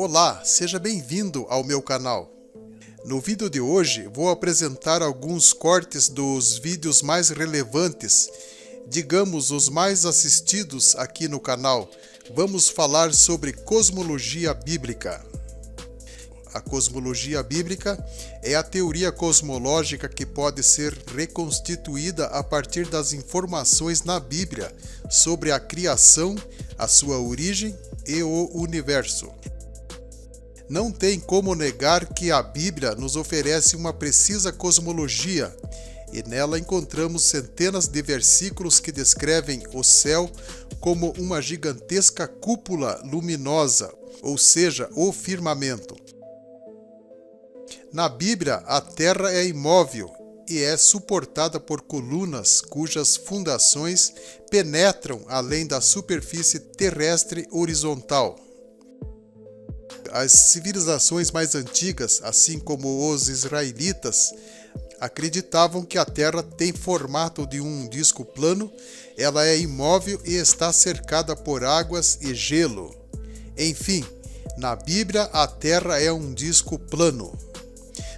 Olá, seja bem-vindo ao meu canal. No vídeo de hoje vou apresentar alguns cortes dos vídeos mais relevantes, digamos os mais assistidos aqui no canal. Vamos falar sobre cosmologia bíblica. A cosmologia bíblica é a teoria cosmológica que pode ser reconstituída a partir das informações na Bíblia sobre a criação, a sua origem e o universo. Não tem como negar que a Bíblia nos oferece uma precisa cosmologia, e nela encontramos centenas de versículos que descrevem o céu como uma gigantesca cúpula luminosa, ou seja, o firmamento. Na Bíblia, a Terra é imóvel e é suportada por colunas cujas fundações penetram além da superfície terrestre horizontal. As civilizações mais antigas, assim como os israelitas, acreditavam que a Terra tem formato de um disco plano, ela é imóvel e está cercada por águas e gelo. Enfim, na Bíblia a Terra é um disco plano.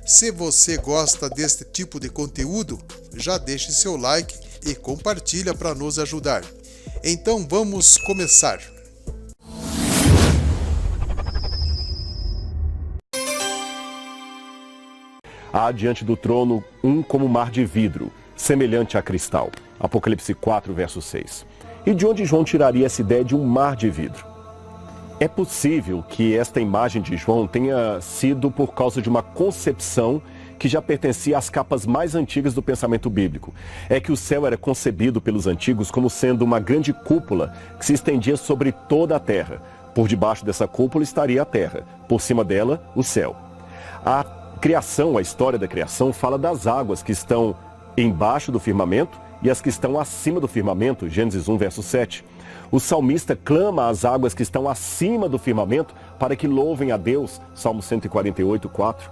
Se você gosta deste tipo de conteúdo, já deixe seu like e compartilha para nos ajudar. Então vamos começar. Há diante do trono um como mar de vidro, semelhante a cristal. Apocalipse 4, verso 6. E de onde João tiraria essa ideia de um mar de vidro? É possível que esta imagem de João tenha sido por causa de uma concepção que já pertencia às capas mais antigas do pensamento bíblico. É que o céu era concebido pelos antigos como sendo uma grande cúpula que se estendia sobre toda a terra. Por debaixo dessa cúpula estaria a terra, por cima dela, o céu. A criação, a história da criação, fala das águas que estão embaixo do firmamento e as que estão acima do firmamento, Gênesis 1, verso 7. O salmista clama às águas que estão acima do firmamento para que louvem a Deus, Salmo 148, 4.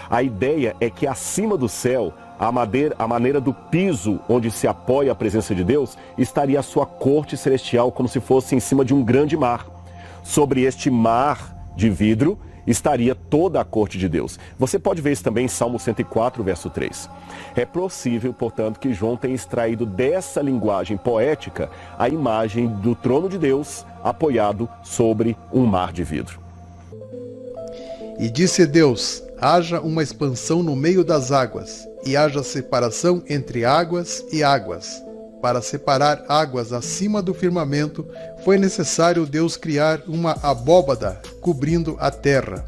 A ideia é que acima do céu, a maneira do piso onde se apoia a presença de Deus, estaria a sua corte celestial como se fosse em cima de um grande mar. Sobre este mar de vidro estaria toda a corte de Deus. Você pode ver isso também em Salmo 104, verso 3. É possível, portanto, que João tenha extraído dessa linguagem poética a imagem do trono de Deus apoiado sobre um mar de vidro. E disse Deus: haja uma expansão no meio das águas, e haja separação entre águas e águas. Para separar águas acima do firmamento, foi necessário Deus criar uma abóbada cobrindo a terra.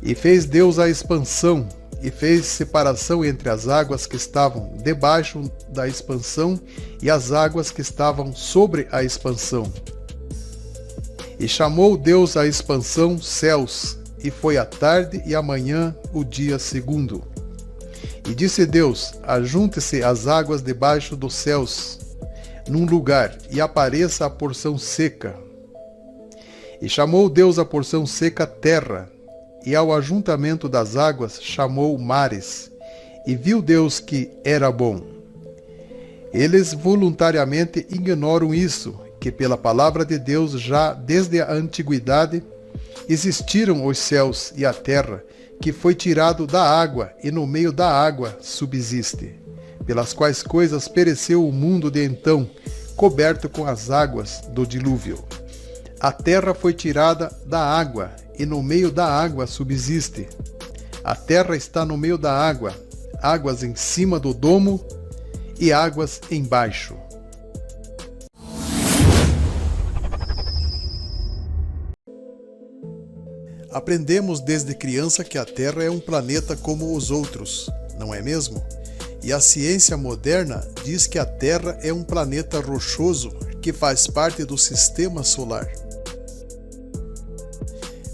E fez Deus a expansão, e fez separação entre as águas que estavam debaixo da expansão e as águas que estavam sobre a expansão. E chamou Deus a expansão céus, e foi a tarde e a manhã o dia segundo. E disse Deus: ajunte-se as águas debaixo dos céus, num lugar, e apareça a porção seca. E chamou Deus a porção seca terra, e ao ajuntamento das águas chamou mares. E viu Deus que era bom. Eles voluntariamente ignoram isso, que pela palavra de Deus já desde a antiguidade existiram os céus e a terra, que foi tirado da água, e no meio da água subsiste, pelas quais coisas pereceu o mundo de então, coberto com as águas do dilúvio. A terra foi tirada da água, e no meio da água subsiste. A terra está no meio da água, águas em cima do domo e águas embaixo. Aprendemos desde criança que a Terra é um planeta como os outros, não é mesmo? E a ciência moderna diz que a Terra é um planeta rochoso que faz parte do sistema solar.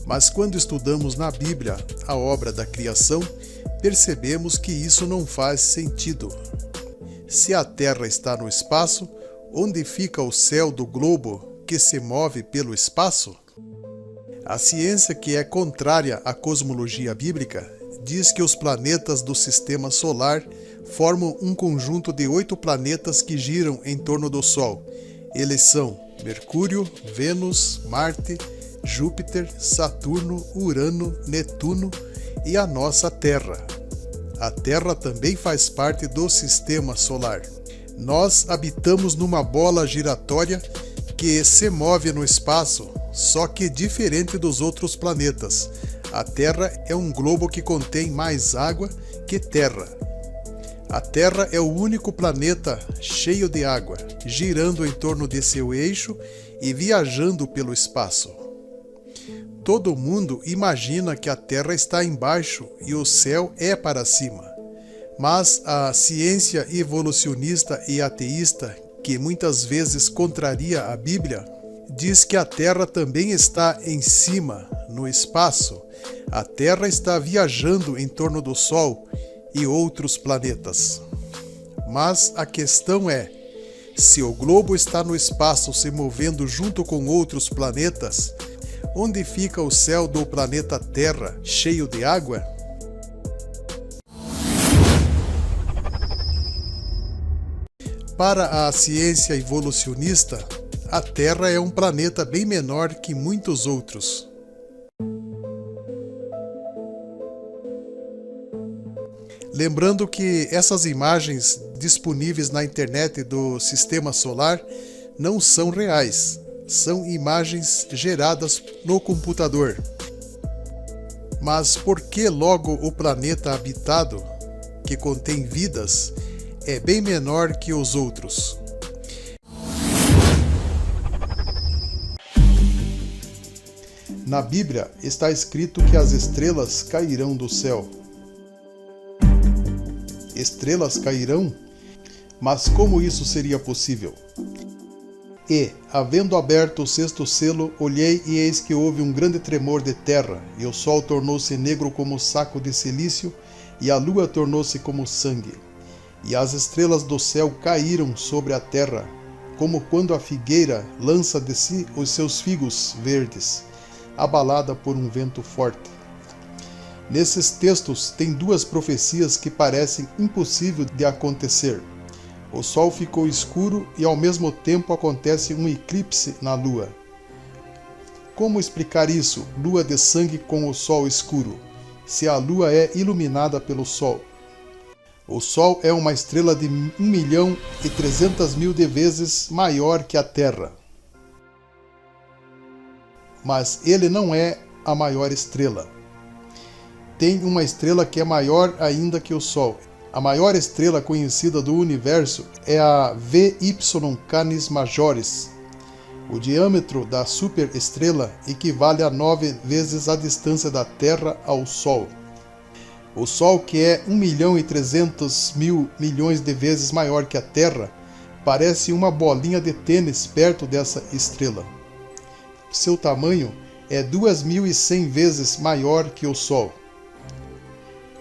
Mas quando estudamos na Bíblia a obra da criação, percebemos que isso não faz sentido. Se a Terra está no espaço, onde fica o céu do globo que se move pelo espaço? A ciência, que é contrária à cosmologia bíblica, diz que os planetas do sistema solar formam um conjunto de 8 planetas que giram em torno do Sol. Eles são Mercúrio, Vênus, Marte, Júpiter, Saturno, Urano, Netuno e a nossa Terra. A Terra também faz parte do Sistema Solar. Nós habitamos numa bola giratória que se move no espaço, só que diferente dos outros planetas. A Terra é um globo que contém mais água que terra. A Terra é o único planeta cheio de água, girando em torno de seu eixo e viajando pelo espaço. Todo mundo imagina que a Terra está embaixo e o céu é para cima. Mas a ciência evolucionista e ateísta, que muitas vezes contraria a Bíblia, diz que a Terra também está em cima, no espaço. A Terra está viajando em torno do Sol e outros planetas. Mas a questão é, se o globo está no espaço se movendo junto com outros planetas, onde fica o céu do planeta Terra cheio de água? Para a ciência evolucionista, a Terra é um planeta bem menor que muitos outros. Lembrando que essas imagens disponíveis na internet do Sistema Solar não são reais, são imagens geradas no computador. Mas por que logo o planeta habitado, que contém vidas, é bem menor que os outros? Na Bíblia está escrito que as estrelas cairão do céu. Estrelas cairão? Mas como isso seria possível? E, havendo aberto o sexto selo, olhei e eis que houve um grande tremor de terra, e o sol tornou-se negro como saco de cilício, e a lua tornou-se como sangue. E as estrelas do céu caíram sobre a terra, como quando a figueira lança de si os seus figos verdes, abalada por um vento forte. Nesses textos tem duas profecias que parecem impossíveis de acontecer. O sol ficou escuro e ao mesmo tempo acontece um eclipse na lua. Como explicar isso, lua de sangue com o sol escuro, se a lua é iluminada pelo sol? O sol é uma estrela de 1.300.000 de vezes maior que a Terra. Mas ele não é a maior estrela. Tem uma estrela que é maior ainda que o Sol. A maior estrela conhecida do universo é a VY Canis Majoris. O diâmetro da superestrela equivale a 9 vezes a distância da Terra ao Sol. O Sol, que é 1.300.000 milhões de vezes maior que a Terra, parece uma bolinha de tênis perto dessa estrela. Seu tamanho é 2.100 vezes maior que o Sol.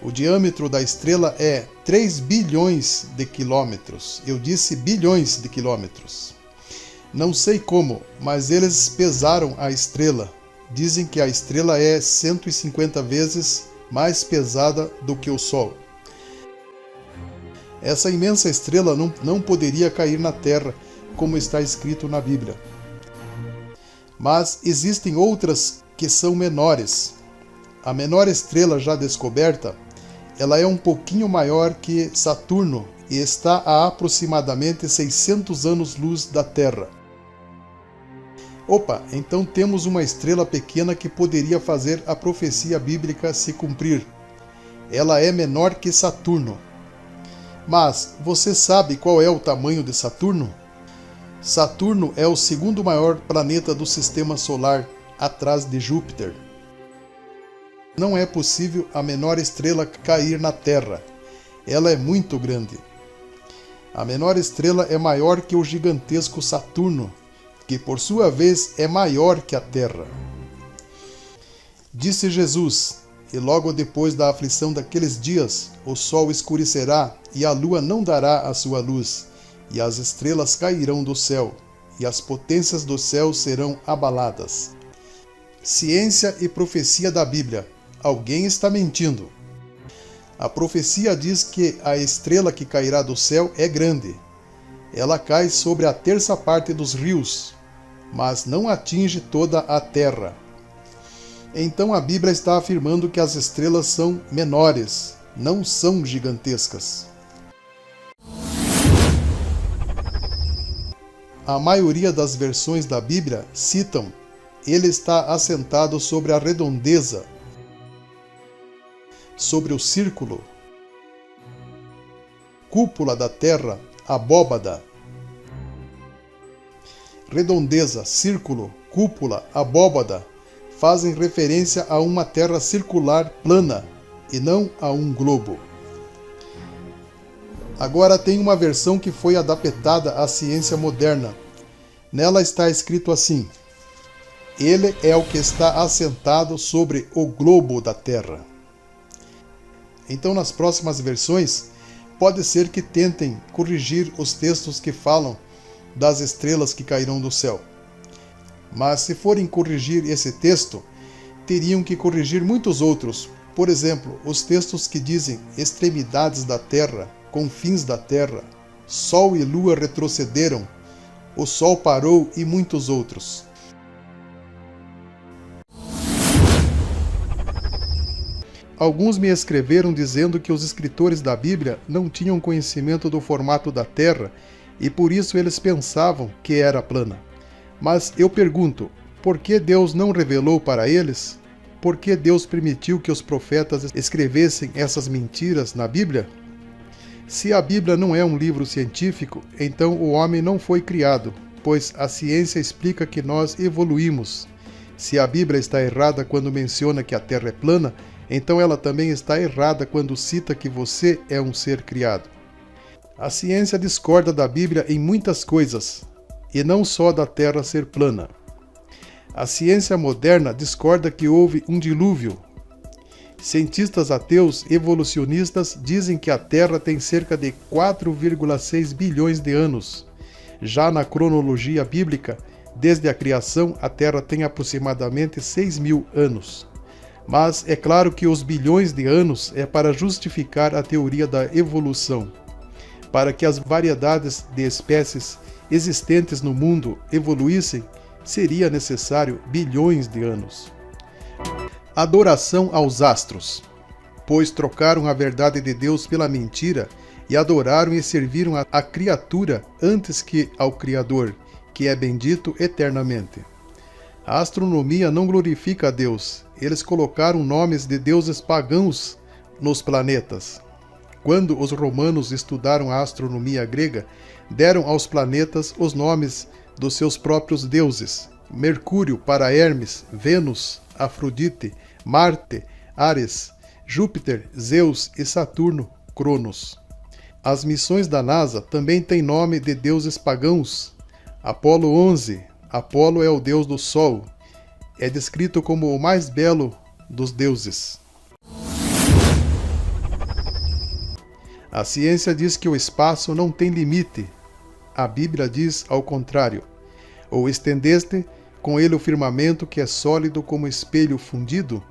O diâmetro da estrela é 3 bilhões de quilômetros. Eu disse bilhões de quilômetros. Não sei como, mas eles pesaram a estrela. Dizem que a estrela é 150 vezes mais pesada do que o Sol. Essa imensa estrela não poderia cair na Terra, como está escrito na Bíblia. Mas existem outras que são menores. A menor estrela já descoberta, ela é um pouquinho maior que Saturno e está a aproximadamente 600 anos-luz da Terra. Opa, então temos uma estrela pequena que poderia fazer a profecia bíblica se cumprir. Ela é menor que Saturno. Mas você sabe qual é o tamanho de Saturno? Saturno é o segundo maior planeta do Sistema Solar, atrás de Júpiter. Não é possível a menor estrela cair na Terra. Ela é muito grande. A menor estrela é maior que o gigantesco Saturno, que por sua vez é maior que a Terra. Disse Jesus, e logo depois da aflição daqueles dias, o sol escurecerá e a lua não dará a sua luz, e as estrelas cairão do céu, e as potências do céu serão abaladas. Ciência e profecia da Bíblia. Alguém está mentindo. A profecia diz que a estrela que cairá do céu é grande. Ela cai sobre a terça parte dos rios, mas não atinge toda a terra. Então a Bíblia está afirmando que as estrelas são menores, não são gigantescas. A maioria das versões da Bíblia citam: ele está assentado sobre a redondeza, sobre o círculo, cúpula da terra, abóbada. Redondeza, círculo, cúpula, abóbada fazem referência a uma terra circular plana e não a um globo. Agora tem uma versão que foi adaptada à ciência moderna. Nela está escrito assim: ele é o que está assentado sobre o globo da Terra. Então, nas próximas versões, pode ser que tentem corrigir os textos que falam das estrelas que cairão do céu. Mas se forem corrigir esse texto, teriam que corrigir muitos outros. Por exemplo, os textos que dizem extremidades da terra, confins da terra, sol e lua retrocederam, o sol parou e muitos outros. Alguns me escreveram dizendo que os escritores da Bíblia não tinham conhecimento do formato da Terra e por isso eles pensavam que era plana. Mas eu pergunto, por que Deus não revelou para eles? Por que Deus permitiu que os profetas escrevessem essas mentiras na Bíblia? Se a Bíblia não é um livro científico, então o homem não foi criado, pois a ciência explica que nós evoluímos. Se a Bíblia está errada quando menciona que a Terra é plana, então ela também está errada quando cita que você é um ser criado. A ciência discorda da Bíblia em muitas coisas, e não só da Terra ser plana. A ciência moderna discorda que houve um dilúvio. Cientistas ateus evolucionistas dizem que a Terra tem cerca de 4,6 bilhões de anos. Já na cronologia bíblica, desde a criação, a Terra tem aproximadamente 6.000 anos. Mas é claro que os bilhões de anos é para justificar a teoria da evolução. Para que as variedades de espécies existentes no mundo evoluíssem, seria necessário bilhões de anos. Adoração aos astros, pois trocaram a verdade de Deus pela mentira e adoraram e serviram a criatura antes que ao Criador, que é bendito eternamente. A astronomia não glorifica a Deus. Eles colocaram nomes de deuses pagãos nos planetas. Quando os romanos estudaram a astronomia grega, deram aos planetas os nomes dos seus próprios deuses: Mercúrio para Hermes, Vênus, Afrodite, Marte, Ares, Júpiter, Zeus e Saturno, Cronos. As missões da NASA também têm nome de deuses pagãos. Apolo 11, Apolo é o deus do Sol. É descrito como o mais belo dos deuses. A ciência diz que o espaço não tem limite. A Bíblia diz ao contrário: ou estendeste com ele o firmamento que é sólido como espelho fundido?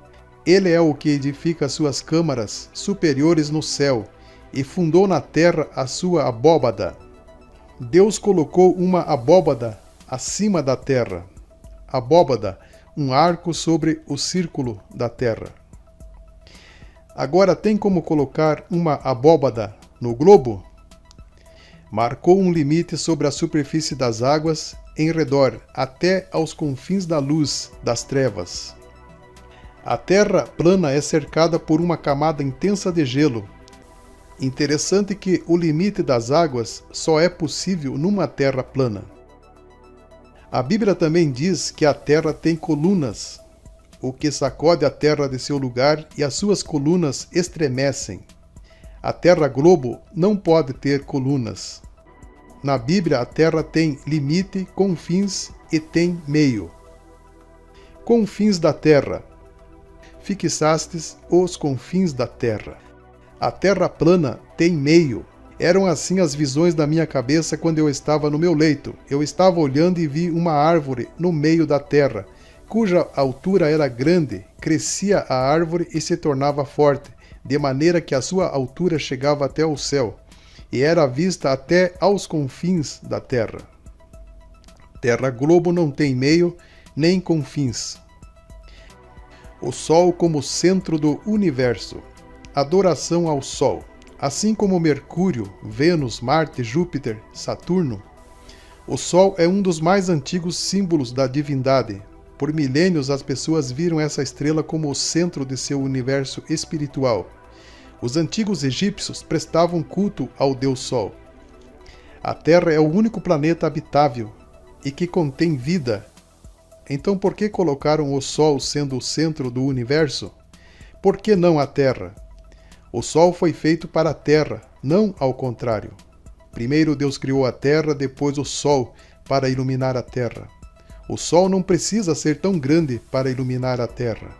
Ele é o que edifica suas câmaras superiores no céu e fundou na terra a sua abóbada. Deus colocou uma abóbada acima da terra. Abóbada, um arco sobre o círculo da terra. Agora tem como colocar uma abóbada no globo? Marcou um limite sobre a superfície das águas em redor, até aos confins da luz das trevas. A terra plana é cercada por uma camada intensa de gelo. Interessante que o limite das águas só é possível numa terra plana. A Bíblia também diz que a terra tem colunas, o que sacode a terra de seu lugar e as suas colunas estremecem. A terra globo não pode ter colunas. Na Bíblia, a terra tem limite, confins e tem meio. Confins da terra. Fixastes os confins da terra. A terra plana tem meio. Eram assim as visões da minha cabeça quando eu estava no meu leito. Eu estava olhando e vi uma árvore no meio da terra, cuja altura era grande, crescia a árvore e se tornava forte, de maneira que a sua altura chegava até o céu, e era vista até aos confins da terra. Terra globo não tem meio, nem confins. O Sol como centro do universo. Adoração ao Sol. Assim como Mercúrio, Vênus, Marte, Júpiter, Saturno, o Sol é um dos mais antigos símbolos da divindade. Por milênios, as pessoas viram essa estrela como o centro de seu universo espiritual. Os antigos egípcios prestavam culto ao Deus Sol. A Terra é o único planeta habitável e que contém vida. Então, por que colocaram o Sol sendo o centro do universo? Por que não a Terra? O Sol foi feito para a Terra, não ao contrário. Primeiro Deus criou a Terra, depois o Sol, para iluminar a Terra. O Sol não precisa ser tão grande para iluminar a Terra.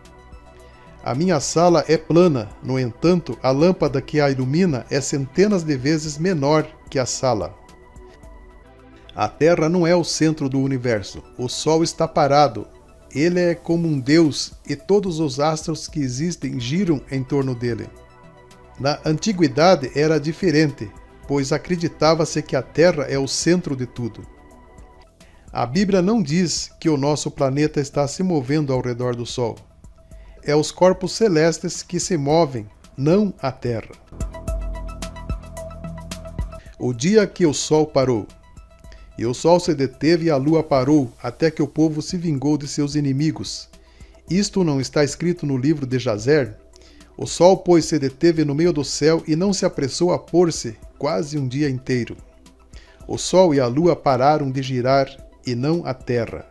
A minha sala é plana, no entanto, a lâmpada que a ilumina é centenas de vezes menor que a sala. A Terra não é o centro do universo. O Sol está parado. Ele é como um Deus e todos os astros que existem giram em torno dele. Na antiguidade era diferente, pois acreditava-se que a Terra é o centro de tudo. A Bíblia não diz que o nosso planeta está se movendo ao redor do Sol. É os corpos celestes que se movem, não a Terra. O dia que o Sol parou. E o Sol se deteve e a Lua parou, até que o povo se vingou de seus inimigos. Isto não está escrito no livro de Jazer? O Sol, pois, se deteve no meio do céu e não se apressou a pôr-se quase um dia inteiro. O Sol e a Lua pararam de girar e não a Terra.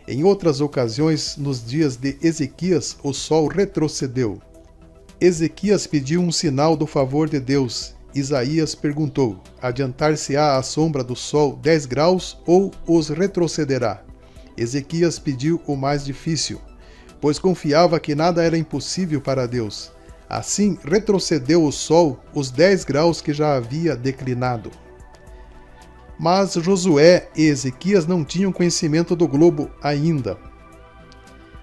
Em outras ocasiões, nos dias de Ezequias, o Sol retrocedeu. Ezequias pediu um sinal do favor de Deus. Isaías perguntou: adiantar-se-á a sombra do Sol 10 graus ou os retrocederá? Ezequias pediu o mais difícil, pois confiava que nada era impossível para Deus. Assim, retrocedeu o Sol os 10 graus que já havia declinado. Mas Josué e Ezequias não tinham conhecimento do globo ainda.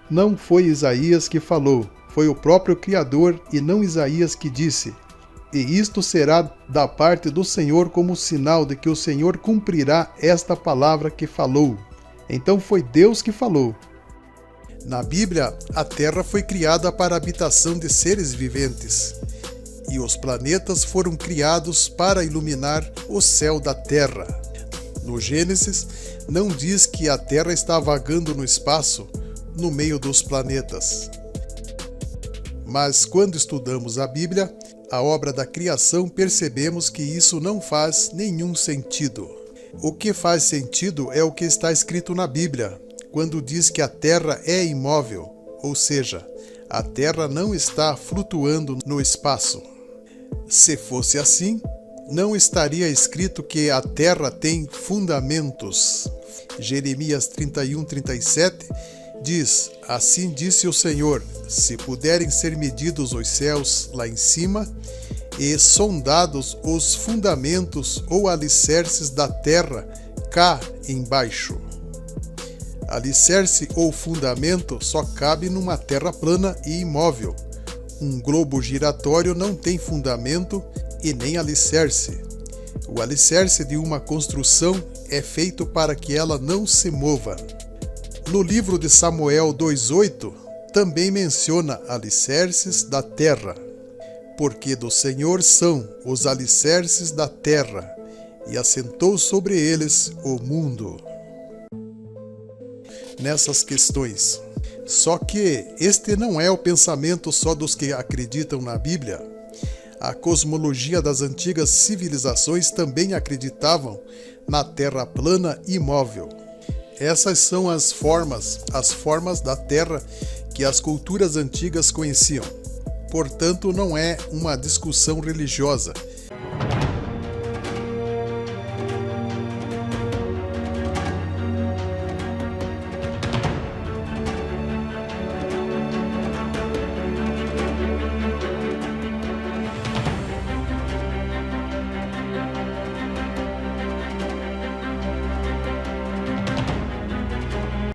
Não foi Isaías que falou, foi o próprio Criador e não Isaías que disse: e isto será da parte do Senhor como sinal de que o Senhor cumprirá esta palavra que falou. Então foi Deus que falou. Na Bíblia, a Terra foi criada para a habitação de seres viventes, e os planetas foram criados para iluminar o céu da Terra. No Gênesis, não diz que a Terra está vagando no espaço, no meio dos planetas. Mas quando estudamos a Bíblia, a obra da criação, percebemos que isso não faz nenhum sentido. O que faz sentido é o que está escrito na Bíblia, quando diz que a Terra é imóvel, ou seja, a Terra não está flutuando no espaço. Se fosse assim, não estaria escrito que a Terra tem fundamentos. Jeremias 31:37 diz: assim disse o Senhor, se puderem ser medidos os céus lá em cima, e sondados os fundamentos ou alicerces da terra cá embaixo. Alicerce ou fundamento só cabe numa terra plana e imóvel. Um globo giratório não tem fundamento e nem alicerce. O alicerce de uma construção é feito para que ela não se mova. No livro de Samuel 2:8, também menciona alicerces da terra, porque do Senhor são os alicerces da terra, e assentou sobre eles o mundo. Nessas questões. Só que este não é o pensamento só dos que acreditam na Bíblia. A cosmologia das antigas civilizações também acreditavam na terra plana e imóvel. Essas são as formas da Terra que as culturas antigas conheciam. Portanto, não é uma discussão religiosa,